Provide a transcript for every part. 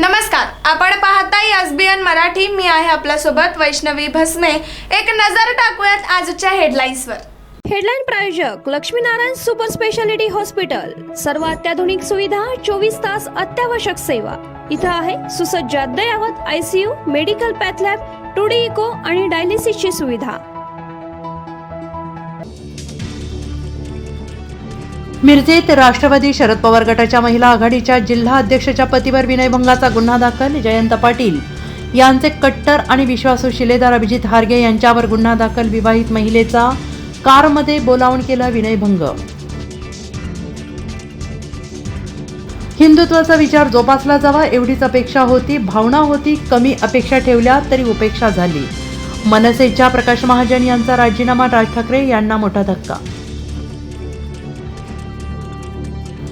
नमस्कार, आपण पाहताय एसबीएन मराठी. मी आहे आपल्यासोबत वैष्णवी भस्मे. एक नजर टाकूयात आजच्या हेडलाईन्सवर. हेडलाईन प्रायोजक लक्ष्मीनारायण सुपर स्पेशालिटी हॉस्पिटल. सर्व अत्याधुनिक सुविधा, 24 तास अत्यावश्यक सेवा. इथं आहे सुसज्ज अद्ययावत ICU, medical path lab, 2D echo आणि डायलिसिसची सुविधा. मिरजेत राष्ट्रवादी शरद पवार गटाच्या महिला आघाडीच्या जिल्हा अध्यक्षाच्या पतीवर विनयभंगाचा गुन्हा दाखल. जयंत पाटील यांचे कट्टर आणि विश्वासू शिलेदार अभिजित हारगे यांच्यावर गुन्हा दाखल. विवाहित महिलेचा कारमध्ये बोलावून केला विनयभंग. हिंदुत्वाचा विचार जोपासला जावा एवढीच अपेक्षा होती, भावना होती. कमी अपेक्षा ठेवल्या तरी उपेक्षा झाली. मनसेच्या प्रकाश महाजन यांचा राजीनामा. राज ठाकरे यांना मोठा धक्का.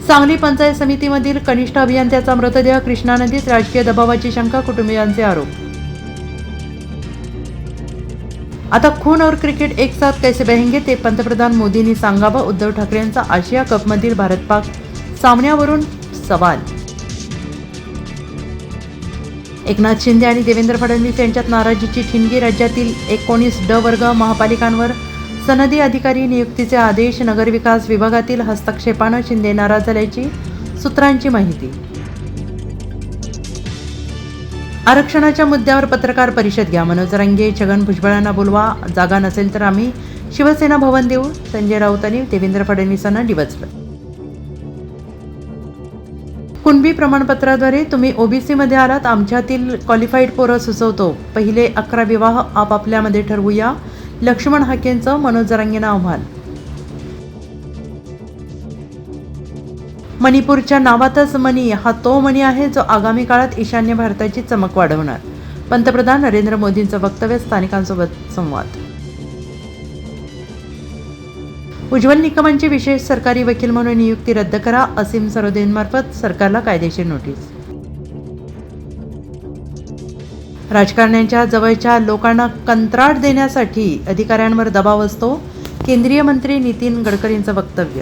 सांगली पंचायत समितीमधील कनिष्ठ अभियंत्याचा मृतदेह कृष्णा नदीत. राजकीय दबावाची शंका, कुटुंबियांचे आरोप. आता खून और क्रिकेट एक साथ कैसे बहेंगे ते पंतप्रधान मोदींनी सांगावं. उद्धव ठाकरेंचा आशिया कपमधील भारत-पाक सामन्यावरून सवाल. एकनाथ शिंदे आणि देवेंद्र फडणवीस यांच्यात नाराजीची ठिणगी. राज्यातील 19 ड वर्ग महापालिकांवर सनदी अधिकारी नियुक्तीचे आदेश. नगरविकास विभागातील हस्तक्षेपानं शिंदे नाराज झाल्याची सूत्रांची माहिती. आरक्षणाच्या मुद्द्यावर पत्रकार परिषद घ्या. मनोज जरांगे, छगन भुजबळांना बोलवा. जागा नसेल तर आम्ही शिवसेना भवन देऊ. संजय राऊतांनी देवेंद्र फडणवीसांना डिवचलं. कुणबी प्रमाणपत्राद्वारे तुम्ही OBC मध्ये आलात. आमच्यातील क्वालिफाईड पोरं सुचवतो. पहिले 11 विवाह आपापल्यामध्ये ठरवूया. लक्ष्मण हाकेंचं मनोज जरांगेंना आव्हान. मणिपूरच्या नावातच मनी हा तो मणी आहे जो आगामी काळात ईशान्य भारताची चमक वाढवणार. पंतप्रधान नरेंद्र मोदींचं वक्तव्य. स्थानिकांसोबत संवाद. उज्ज्वल निकमांची विशेष सरकारी वकील म्हणून नियुक्ती रद्द करा. असीम सरोदेंमार्फत सरकारला कायदेशीर नोटीस. राजकारण्यांच्या जवळच्या लोकांना कंत्राट देण्यासाठी अधिकाऱ्यांवर दबाव असतो. केंद्रीय मंत्री नितीन गडकरींचं वक्तव्य.